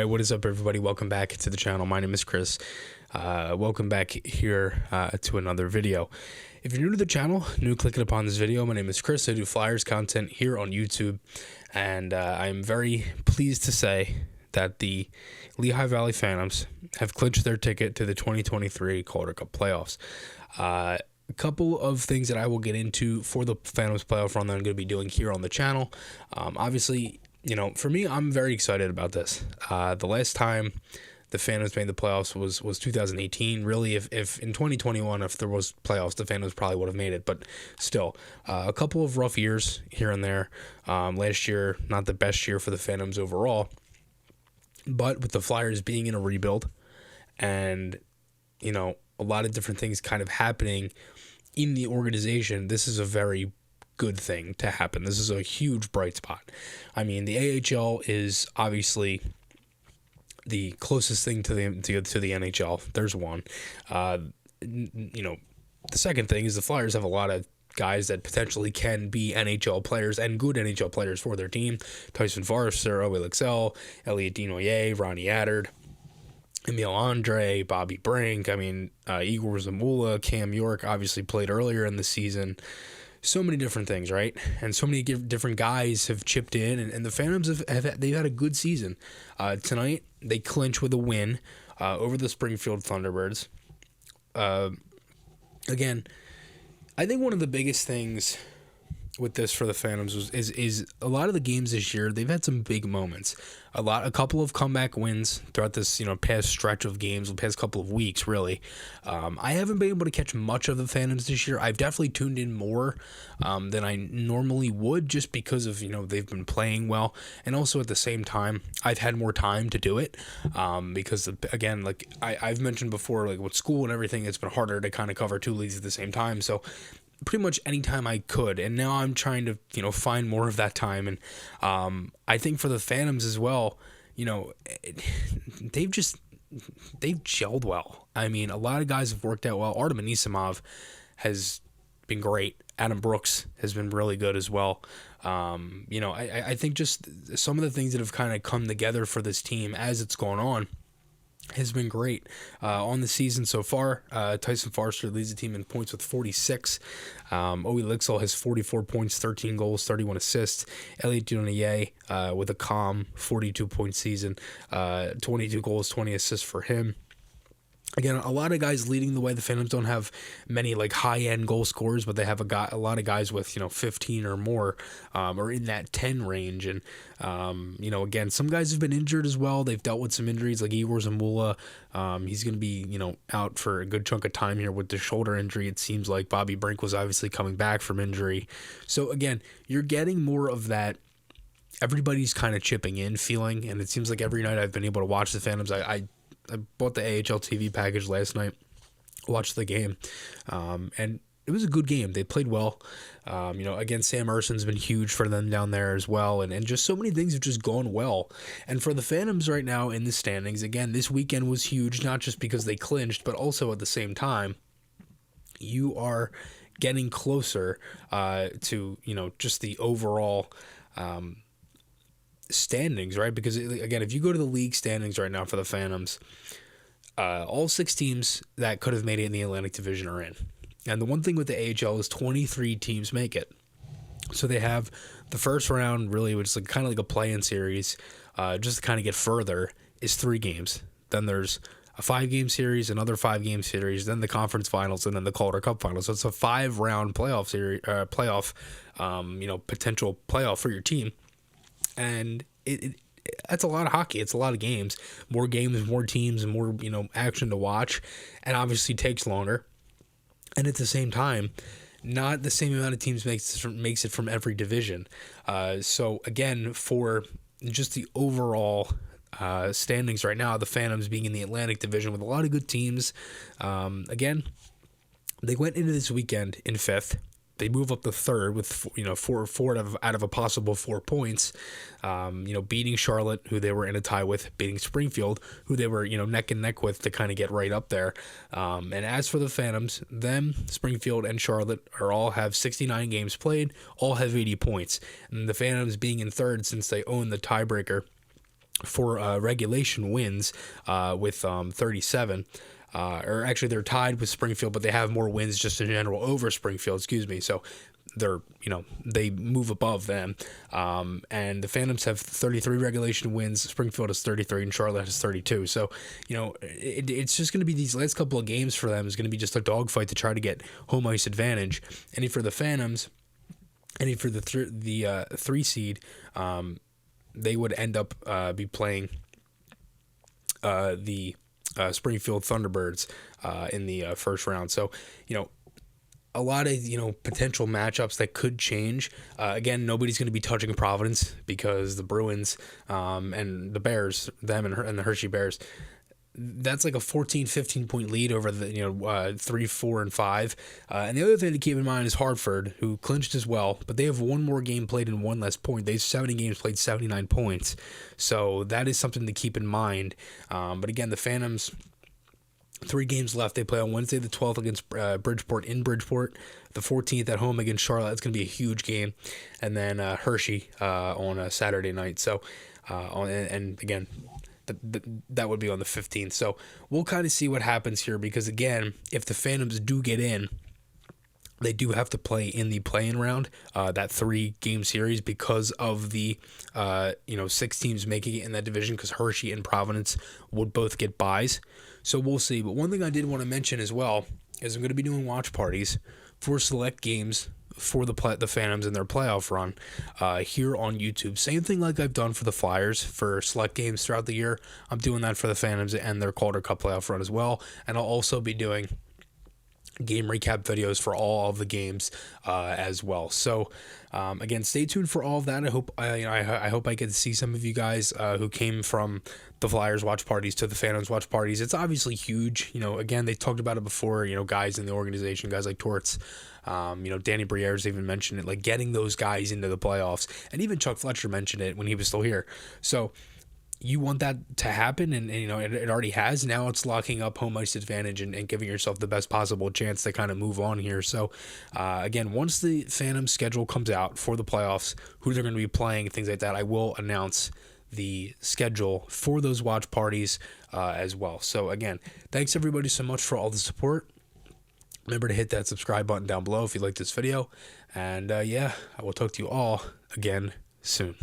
Alright, what is up everybody? Welcome back to the channel. My name is Chris. Welcome back here to another video. If you're new to the channel, clicking upon this video, my name is Chris. I do Flyers content here on YouTube, and I'm very pleased to say that the Lehigh Valley Phantoms have clinched their ticket to the 2023 Calder Cup playoffs. A couple of things that I will get into for the Phantoms playoff run that I'm going to be doing here on the channel. Obviously, you know, for me, I'm very excited about this. The last time the Phantoms made the playoffs was 2018. Really, if in 2021, if there was playoffs, the Phantoms probably would have made it. But still, a couple of rough years here and there. Last year, not the best year for the Phantoms overall. But with the Flyers being in a rebuild and, you know, a lot of different things kind of happening in the organization, this is a very good thing to happen. This is a huge bright spot. I mean, the AHL is obviously the closest thing to the NHL. There's one. You know, the second thing is the Flyers have a lot of guys that potentially can be NHL players and good NHL players for their team. Tyson Forrester, Owe Lixell, Elliot Desnoyers, Ronnie Attard, Emil Andre, Bobby Brink. I mean, Igor Zamula, Cam York obviously played earlier in the season. So many different things, right? And so many different guys have chipped in, and the Phantoms they've had a good season. Tonight they clinch with a win over the Springfield Thunderbirds. Again, I think one of the biggest things with this for the Phantoms is a lot of the games this year, they've had some big moments. A couple of comeback wins throughout this, you know, past stretch of games, the past couple of weeks, really. I haven't been able to catch much of the Phantoms this year. I've definitely tuned in more than I normally would, just because of, you know, they've been playing well, and also at the same time, I've had more time to do it because, again, like I've mentioned before, like with school and everything, it's been harder to kind of cover two leagues at the same time. So pretty much anytime I could, and now I'm trying to, you know, find more of that time. And I think for the Phantoms as well, you know, they've gelled well. I mean, a lot of guys have worked out well. Artem Anisimov has been great. Adam Brooks has been really good as well. You know, I think just some of the things that have kind of come together for this team as it's gone on has been great. On the season so far, Tyson Forrester leads the team in points with 46. Owe Lixell has 44 points, 13 goals, 31 assists. Elliot Desnoyers with a calm 42-point season, 22 goals, 20 assists for him. Again, a lot of guys leading the way. The Phantoms don't have many like high-end goal scorers, but they have a lot of guys with, you know, 15 or more, or in that 10 range. And you know, again, some guys have been injured as well. They've dealt with some injuries, like Igor Zamula. He's going to be, you know, out for a good chunk of time here with the shoulder injury. It seems like Bobby Brink was obviously coming back from injury. So again, you're getting more of that everybody's kind of chipping in feeling, and it seems like every night I've been able to watch the Phantoms. I bought the AHL TV package last night, watched the game, and it was a good game. They played well. You know, again, Sam Erson's been huge for them down there as well, and just so many things have just gone well. And for the Phantoms right now in the standings, again, this weekend was huge, not just because they clinched, but also at the same time, you are getting closer to, you know, just the overall standings, right? Because again, if you go to the league standings right now for the Phantoms, all 6 teams that could have made it in the Atlantic Division are in. And the one thing with the AHL is 23 teams make it. So they have the first round, really, which is like kind of like a play-in series, just to kind of get further, is 3 games. Then there's a 5-game series, another 5-game series, then the conference finals, and then the Calder Cup finals. So it's a 5-round playoff series, you know, potential playoff for your team. And that's a lot of hockey. It's a lot of games, more teams, and more, you know, action to watch, and obviously takes longer. And at the same time, not the same amount of teams makes it from every division. So again, for just the overall standings right now, the Phantoms being in the Atlantic Division with a lot of good teams. Again, they went into this weekend in 5th. They move up to 3rd with, you know, four out of a possible 4 points. You know, beating Charlotte, who they were in a tie with, beating Springfield, who they were, you know, neck and neck with to kind of get right up there. And as for the Phantoms, Springfield and Charlotte all have 69 games played, all have 80 points. And the Phantoms being in 3rd, since they own the tiebreaker for regulation wins with 37. Or actually, they're tied with Springfield, but they have more wins just in general over Springfield. Excuse me. So they're, they move above them. And the Phantoms have 33 regulation wins. Springfield has 33, and Charlotte has 32. So, it's just going to be these last couple of games for them is going to be just a dogfight to try to get home ice advantage. And for the Phantoms, and for the 3 seed, they would end up be playing the Springfield Thunderbirds in the first round. So, a lot of potential matchups that could change. Again, nobody's going to be touching Providence because the Bruins and the Bears, them and the Hershey Bears, that's like a 14-15 point lead over the 3, 4, and 5. And the other thing to keep in mind is Hartford, who clinched as well, but they have one more game played and one less point. They have 70 games played, 79 points. So that is something to keep in mind. But again, the Phantoms, 3 games left. They play on Wednesday the 12th against Bridgeport in Bridgeport, the 14th at home against Charlotte. It's going to be a huge game. And then Hershey on a Saturday night. So, and again, that would be on the 15th. So we'll kind of see what happens here because, again, if the Phantoms do get in, they do have to play in the play-in round, that 3-game series, because of the 6 teams making it in that division, because Hershey and Providence would both get byes. So we'll see. But one thing I did want to mention as well is I'm going to be doing watch parties for select games for the Phantoms in their playoff run here on YouTube. Same thing like I've done for the Flyers for select games throughout the year. I'm doing that for the Phantoms and their Calder Cup playoff run as well. And I'll also be doing game recap videos for all of the games as well. So again, stay tuned for all of that. I hope I hope I get to see some of you guys who came from the Flyers watch parties to the Phantoms watch parties. It's obviously huge. Again, they talked about it before. Guys in the organization, guys like Torts, Danny Briere's even mentioned it, like getting those guys into the playoffs, and even Chuck Fletcher mentioned it when he was still here. So you want that to happen, and it already has. Now it's locking up home ice advantage and giving yourself the best possible chance to kind of move on here. So again, once the Phantom schedule comes out for the playoffs, who they're going to be playing, things like that, I will announce the schedule for those watch parties as well. So again, thanks everybody so much for all the support. Remember to hit that subscribe button down below if you like this video. And I will talk to you all again soon.